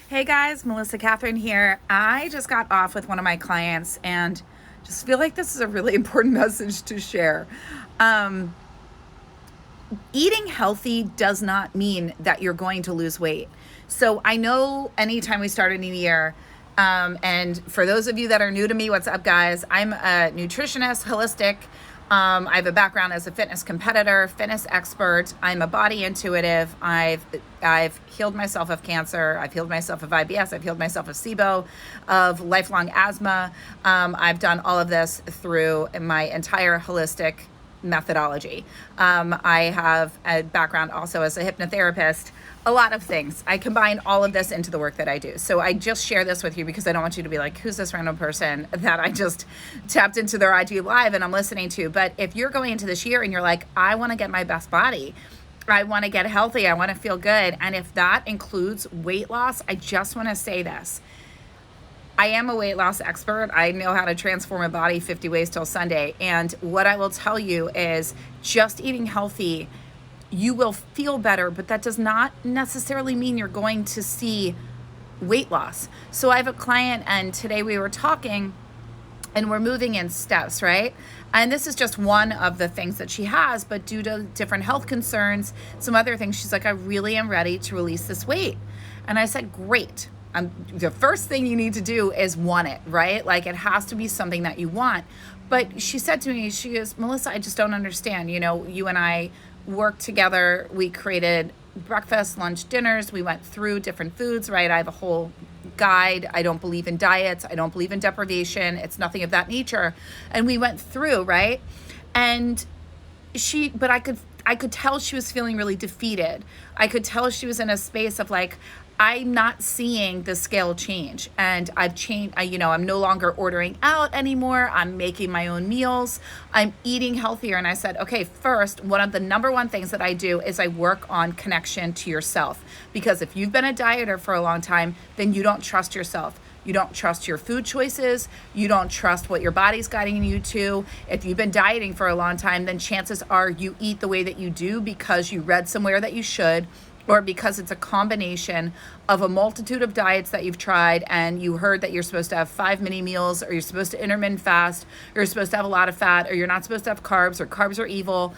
Hey guys, Kathryn here. I just got off with one of my clients and just feel like this is a really important message to share. Um, Eating healthy does not mean that you're going to lose weight. So I know anytime we start a new year, and for those of you that are new to me, what's up, guys? I'm a nutritionist, holistic. I have a background as a fitness competitor, fitness expert. I'm a body intuitive. I've healed myself of cancer. I've healed myself of IBS. I've healed myself of SIBO, of lifelong asthma. I've done all of this through my entire holistic methodology. I have a background also as a hypnotherapist, a lot of things. I combine all of this into the work that I do. So I just share this with you because I don't want you to be like, who's this random person that I just tapped into their IG live and I'm listening to. But if you're going into this year and you're like, I want to get my best body, I want to get healthy, I want to feel good. And if that includes weight loss, I just want to say this. I am a weight loss expert. I know how to transform a body 50 ways till Sunday. And what I will tell you is just eating healthy, you will feel better, but that does not necessarily mean you're going to see weight loss. So I have a client and today we were talking and we're moving in steps, right? And this is just one of the things that she has, but due to different health concerns, some other things, she's like, I really am ready to release this weight. And I said, great. The first thing you need to do is want it, right? Like it has to be something that you want. But she said to me, she goes, Melissa, I just don't understand. You know, you and I worked together. We created breakfast, lunch, dinners. We went through different foods, right? I have a whole guide. I don't believe in diets. I don't believe in deprivation. It's nothing of that nature. And we went through, right? And but I could tell she was feeling really defeated. I could tell she was in a space of like, I'm not seeing the scale change, and I've changed. I'm no longer ordering out anymore. I'm making my own meals. I'm eating healthier. And I said, okay, first, one of the number one things that I do is I work on connection to yourself, because if you've been a dieter for a long time, then you don't trust yourself. You don't trust your food choices. You don't trust what your body's guiding you to. If you've been dieting for a long time, then chances are you eat the way that you do because you read somewhere that you should, or because it's a combination of a multitude of diets that you've tried and you heard that you're supposed to have 5 mini meals, or you're supposed to intermittent fast, or you're supposed to have a lot of fat, or you're not supposed to have carbs, or carbs are evil,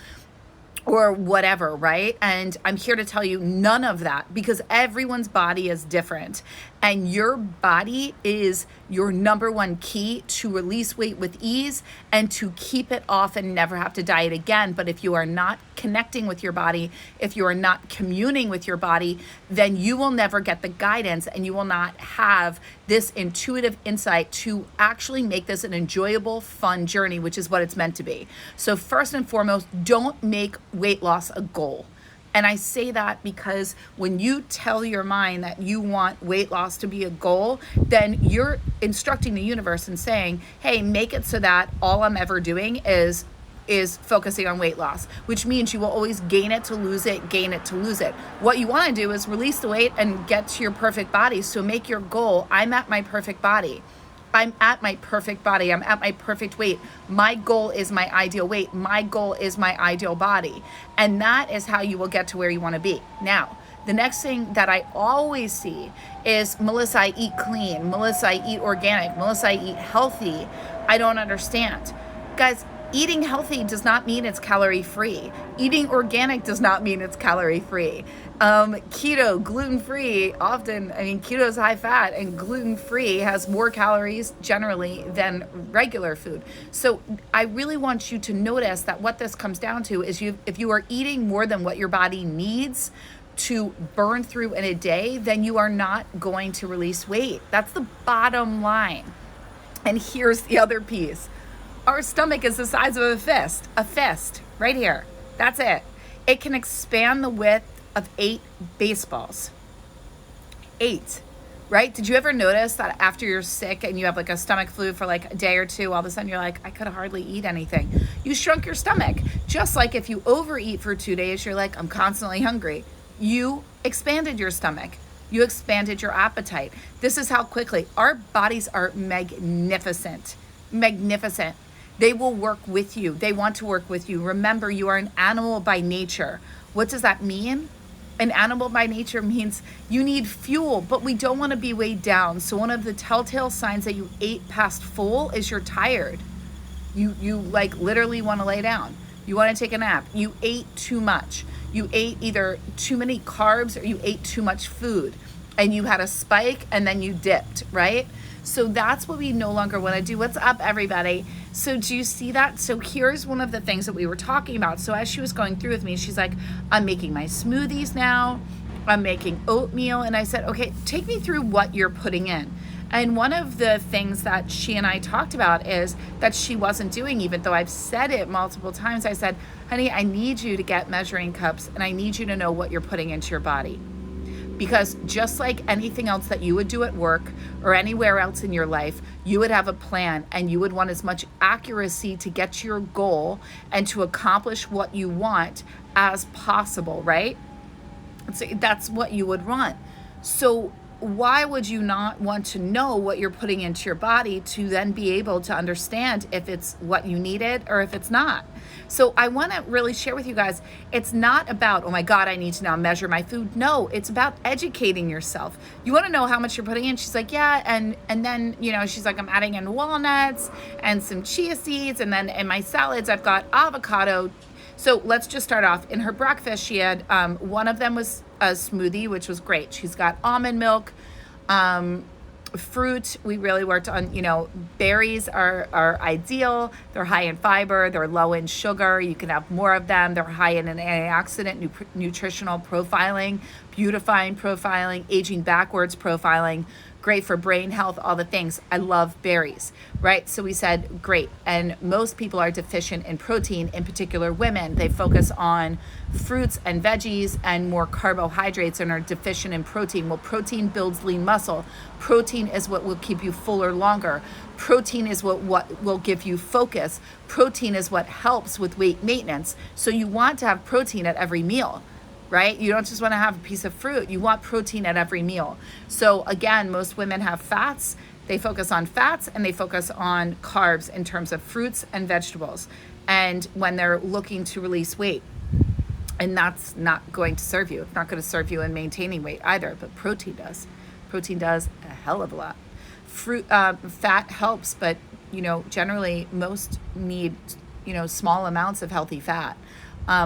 or whatever, right? And I'm here to tell you none of that, because everyone's body is different. And your body is your number one key to release weight with ease and to keep it off and never have to diet again. But if you are not connecting with your body, if you are not communing with your body, then you will never get the guidance and you will not have this intuitive insight to actually make this an enjoyable, fun journey, which is what it's meant to be. So first and foremost, don't make weight loss a goal. And I say that because when you tell your mind that you want weight loss to be a goal, then you're instructing the universe and saying, hey, make it so that all I'm ever doing is focusing on weight loss, which means you will always gain it to lose it, gain it to lose it. What you want to do is release the weight and get to your perfect body. So make your goal, I'm at my perfect body. I'm at my perfect body. I'm at my perfect weight. My goal is my ideal weight. My goal is my ideal body. And that is how you will get to where you want to be. Now, the next thing that I always see is, Melissa, I eat clean. Melissa, I eat organic. Melissa, I eat healthy. I don't understand. Guys, eating healthy does not mean it's calorie free. Eating organic does not mean it's calorie free. Keto, gluten-free, keto is high fat, and gluten-free has more calories generally than regular food. So I really want you to notice that what this comes down to is if you are eating more than what your body needs to burn through in a day, then you are not going to release weight. That's the bottom line. And here's the other piece. Our stomach is the size of a fist right here. That's it. It can expand the width of 8 baseballs. 8, right? Did you ever notice that after you're sick and you have like a stomach flu for like a day or two, all of a sudden you're like, I could hardly eat anything. You shrunk your stomach. Just like if you overeat for 2 days, you're like, I'm constantly hungry. You expanded your stomach. You expanded your appetite. This is how quickly our bodies are magnificent. They will work with you. They want to work with you. Remember, you are an animal by nature. What does that mean? An animal by nature means you need fuel, but we don't want to be weighed down. So one of the telltale signs that you ate past full is you're tired. You like literally want to lay down. You want to take a nap. You ate too much. You ate either too many carbs or you ate too much food, and you had a spike and then you dipped, right? So that's what we no longer want to do. What's up, everybody? So do you see that? So here's one of the things that we were talking about. So as she was going through with me, she's like, I'm making my smoothies now. I'm making oatmeal. And I said, okay, take me through what you're putting in. And one of the things that she and I talked about is that she wasn't doing, even though I've said it multiple times. I said, honey, I need you to get measuring cups, and I need you to know what you're putting into your body. Because just like anything else that you would do at work or anywhere else in your life, you would have a plan, and you would want as much accuracy to get to your goal and to accomplish what you want as possible, right? So that's what you would want. So why would you not want to know what you're putting into your body to then be able to understand if it's what you needed or if it's not? So I want to really share with you guys, it's not about, oh my God, I need to now measure my food. No, it's about educating yourself. You want to know how much you're putting in? She's like, yeah. And then, she's like, I'm adding in walnuts and some chia seeds. And then in my salads, I've got avocado. So let's just start off. In her breakfast, she had, one of them was a smoothie, which was great. She's got almond milk, fruit. We really worked on, berries are ideal. They're high in fiber. They're low in sugar. You can have more of them. They're high in an antioxidant, nutritional profiling, beautifying profiling, aging backwards profiling, great for brain health, all the things. I love berries, right? So we said, great. And most people are deficient in protein, in particular women. They focus on fruits and veggies and more carbohydrates and are deficient in protein. Well, protein builds lean muscle. Protein is what will keep you fuller longer. Protein is what will give you focus. Protein is what helps with weight maintenance. So you want to have protein at every meal, right? You don't just want to have a piece of fruit. You want protein at every meal. So again, most women have fats. They focus on fats and they focus on carbs in terms of fruits and vegetables. And when they're looking to release weight, and that's not going to serve you. It's not going to serve you in maintaining weight either, but protein does. Protein does a hell of a lot. Fat helps, but generally most need, small amounts of healthy fat.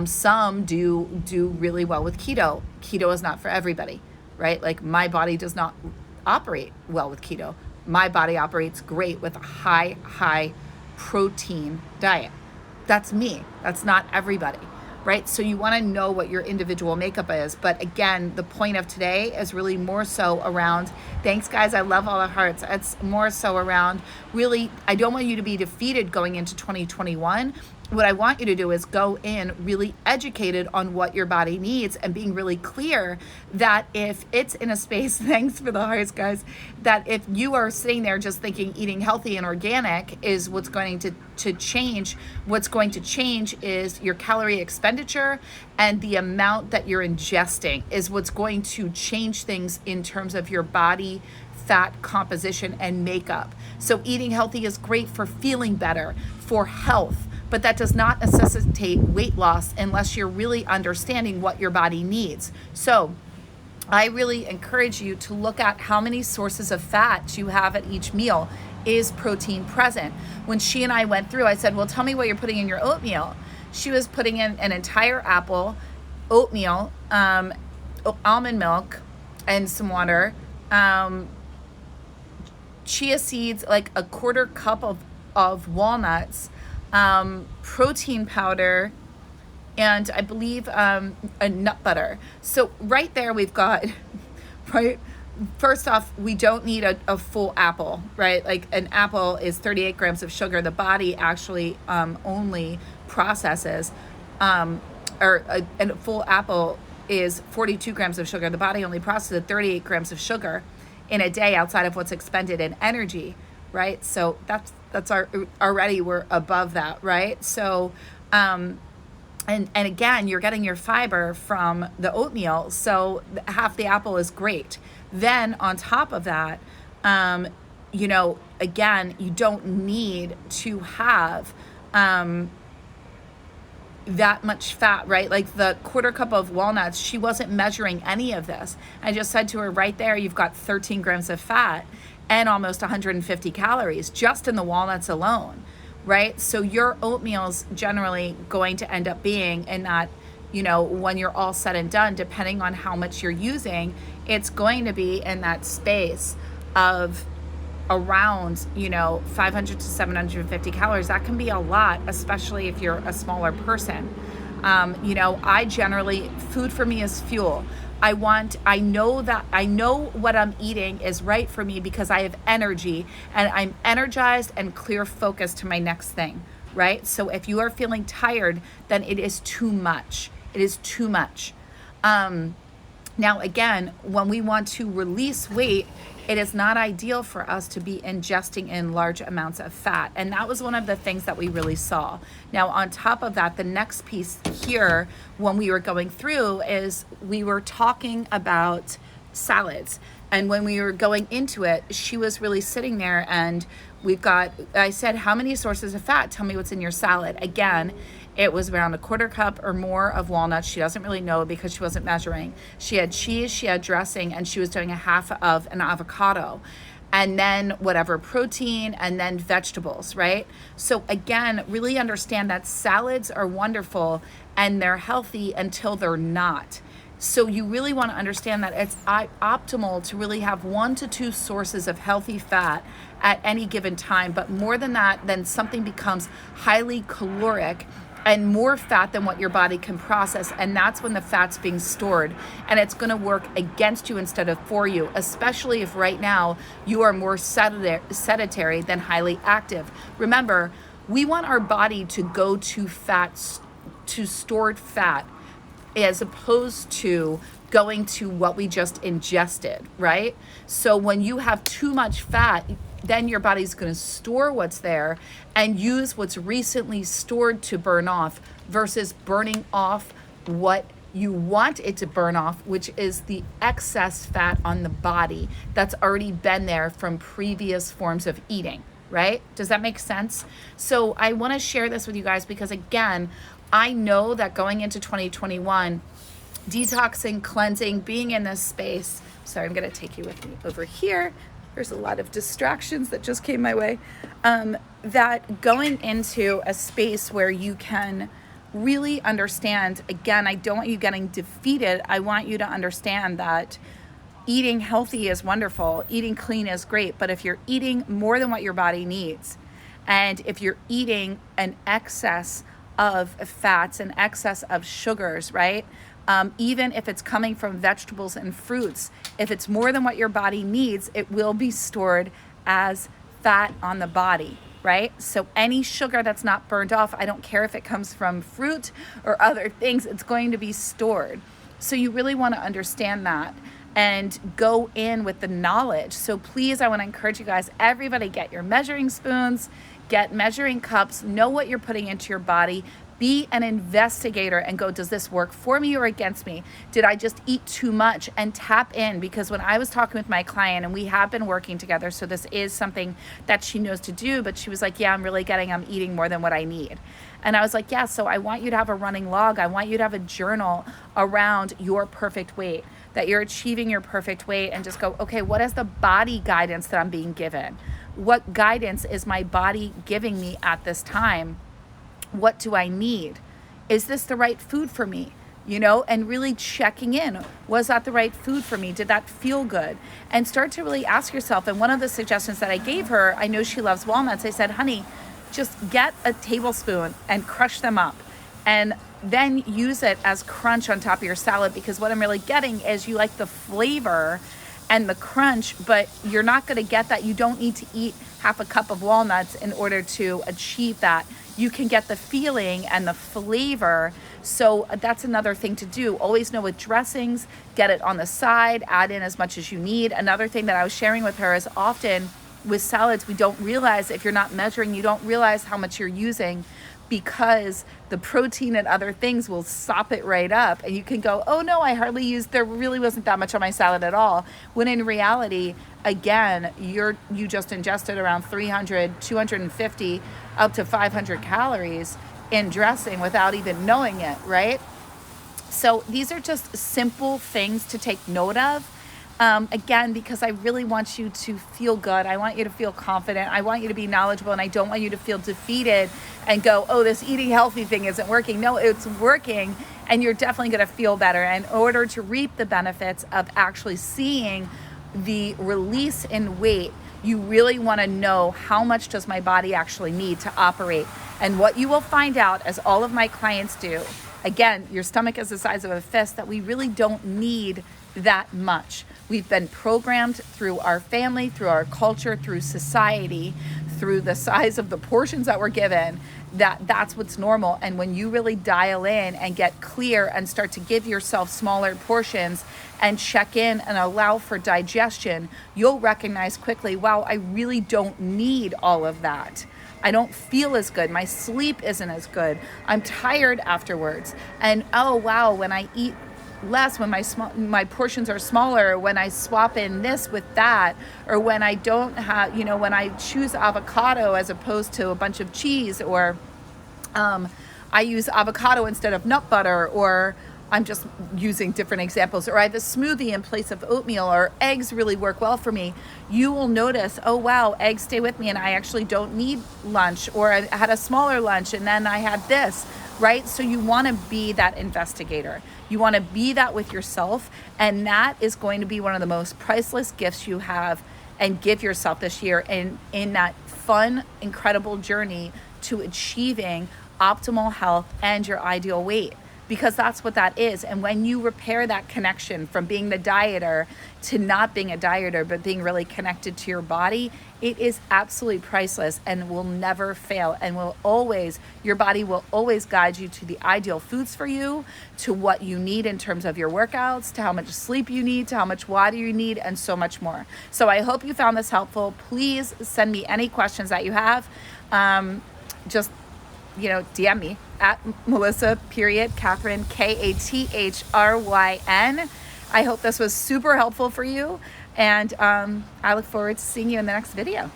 Some do really well with keto. Keto is not for everybody, right? Like my body does not operate well with keto. My body operates great with a high protein diet. That's me. That's not everybody, right? So you want to know what your individual makeup is. But again, the point of today is really more so around, thanks guys, I love all the hearts. It's more so around really, I don't want you to be defeated going into 2021. What I want you to do is go in really educated on what your body needs and being really clear that if it's in a space, thanks for the hearts, guys, that if you are sitting there just thinking eating healthy and organic is what's going to change, what's going to change is your calorie expenditure and the amount that you're ingesting is what's going to change things in terms of your body fat composition and makeup. So eating healthy is great for feeling better, for health, but that does not necessitate weight loss unless you're really understanding what your body needs. So I really encourage you to look at how many sources of fat you have at each meal. Is protein present? When she and I went through, I said, well, tell me what you're putting in your oatmeal. She was putting in an entire apple, oatmeal, almond milk, and some water, chia seeds, like a quarter cup of walnuts, protein powder, and I believe a nut butter. So right there we've got, right, first off, we don't need a full apple, right? Like an apple is 38 grams of sugar. The body actually only processes, a full apple is 42 grams of sugar. The body only processes 38 grams of sugar in a day outside of what's expended in energy, right? So that's already we're above that, right? So, and again, you're getting your fiber from the oatmeal, so half the apple is great. Then on top of that, again, you don't need to have that much fat, right? Like the quarter cup of walnuts, she wasn't measuring any of this. I just said to her, right there, you've got 13 grams of fat and almost 150 calories just in the walnuts alone, right? So your oatmeal's generally going to end up being in that, when you're all said and done, depending on how much you're using, it's going to be in that space of around 500 to 750 calories. That can be a lot, especially if you're a smaller person. I generally, food for me is fuel. I know what I'm eating is right for me because I have energy and I'm energized and clear focused to my next thing, right? So if you are feeling tired, then it is too much. It is too much. Now, again, when we want to release weight, it is not ideal for us to be ingesting in large amounts of fat. And that was one of the things that we really saw. Now, on top of that, the next piece here, when we were going through, is we were talking about salads. And when we were going into it, she was really sitting there and I said, how many sources of fat? Tell me what's in your salad. Again, it was around a quarter cup or more of walnuts. She doesn't really know because she wasn't measuring. She had cheese, she had dressing, and she was doing a half of an avocado. And then whatever protein, and then vegetables, right? So again, really understand that salads are wonderful and they're healthy until they're not. So you really want to understand that it's optimal to really have 1 to 2 sources of healthy fat at any given time. But more than that, then something becomes highly caloric and more fat than what your body can process. And that's when the fat's being stored. And it's going to work against you instead of for you, especially if right now you are more sedentary than highly active. Remember, we want our body to go to stored fat, as opposed to going to what we just ingested, right? So when you have too much fat, then your body's going to store what's there and use what's recently stored to burn off versus burning off what you want it to burn off, which is the excess fat on the body that's already been there from previous forms of eating, right? Does that make sense? So I want to share this with you guys because, again, I know that going into 2021, detoxing, cleansing, being in this space. Sorry, I'm going to take you with me over here. There's a lot of distractions that just came my way. That going into a space where you can really understand, again, I don't want you getting defeated. I want you to understand that eating healthy is wonderful. Eating clean is great. But if you're eating more than what your body needs, and if you're eating an excess of fats and excess of sugars, right? Even if it's coming from vegetables and fruits, if it's more than what your body needs, it will be stored as fat on the body, right? So any sugar that's not burned off, I don't care if it comes from fruit or other things, it's going to be stored. So you really want to understand that and go in with the knowledge. So please, I want to encourage you guys, everybody get your measuring spoons, get measuring cups, know what you're putting into your body. Be an investigator and go, does this work for me or against me? Did I just eat too much? And tap in, because when I was talking with my client, and we have been working together, so this is something that she knows to do, but she was like, yeah, I'm eating more than what I need. And I was like, yeah, so I want you to have a running log. I want you to have a journal around your perfect weight, that you're achieving your perfect weight, and just go, okay, what is the body guidance that I'm being given? What guidance is my body giving me at this time? What do I need? Is this the right food for me? And really checking in. Was that the right food for me? Did that feel good? And start to really ask yourself. And one of the suggestions that I gave her, I know she loves walnuts. I said, honey, just get a tablespoon and crush them up. And then use it as crunch on top of your salad, because what I'm really getting is you like the flavor and the crunch, but you're not going to get that. You don't need to eat half a cup of walnuts in order to achieve that. You can get the feeling and the flavor. So that's another thing to do. Always know with dressings, get it on the side, add in as much as you need. Another thing that I was sharing with her is often with salads, we don't realize, if you're not measuring, you don't realize how much you're using, because the protein and other things will sop it right up. And you can go, oh no, there really wasn't that much on my salad at all. When in reality, again, you just ingested around 300, 250, up to 500 calories in dressing without even knowing it, right? So these are just simple things to take note of. Again, because I really want you to feel good. I want you to feel confident. I want you to be knowledgeable, and I don't want you to feel defeated and go, oh, this eating healthy thing isn't working. No, it's working, and you're definitely going to feel better. And in order to reap the benefits of actually seeing the release in weight, you really want to know, how much does my body actually need to operate? And what you will find out, as all of my clients do, again, your stomach is the size of a fist, that we really don't need that much. We've been programmed through our family, through our culture, through society, through the size of the portions that we're given, that's what's normal. And when you really dial in and get clear and start to give yourself smaller portions and check in and allow for digestion, you'll recognize quickly, wow, I really don't need all of that. I don't feel as good. My sleep isn't as good. I'm tired afterwards. And oh wow, when I eat less, when my portions are smaller, when I swap in this with that, or when I don't have, when I choose avocado as opposed to a bunch of cheese, or I use avocado instead of nut butter, or I'm just using different examples, or I have a smoothie in place of oatmeal, or eggs really work well for me. You will notice, oh wow, eggs stay with me and I actually don't need lunch, or I had a smaller lunch and then I had this, right? So you want to be that investigator. You want to be that with yourself, and that is going to be one of the most priceless gifts you have and give yourself this year in that fun, incredible journey to achieving optimal health and your ideal weight. Because that's what that is. And when you repair that connection from being the dieter to not being a dieter, but being really connected to your body, it is absolutely priceless and will never fail, and your body will always guide you to the ideal foods for you, to what you need in terms of your workouts, to how much sleep you need, to how much water you need, and so much more. So I hope you found this helpful. Please send me any questions that you have. Just DM me at Melissa Kathryn, Kathryn. I hope this was super helpful for you, and I look forward to seeing you in the next video.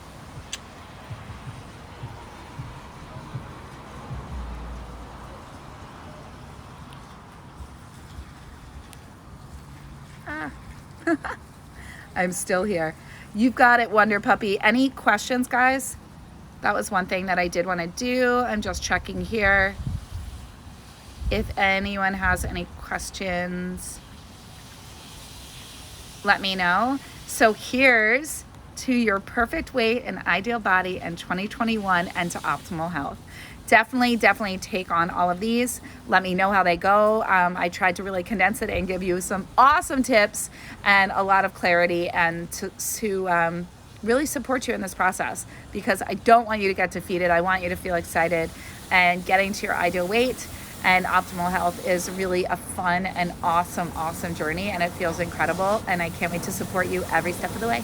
I'm still here. You've got it, Wonder Puppy. Any questions, guys? That was one thing that I did want to do. I'm just checking here if anyone has any questions. Let me know. So here's to your perfect weight and ideal body in 2021 and to optimal health. Definitely take on all of these. Let me know how they go. I tried to really condense it and give you some awesome tips and a lot of clarity, and to really support you in this process, because I don't want you to get defeated. I want you to feel excited, and getting to your ideal weight and optimal health is really a fun and awesome journey, and it feels incredible, and I can't wait to support you every step of the way.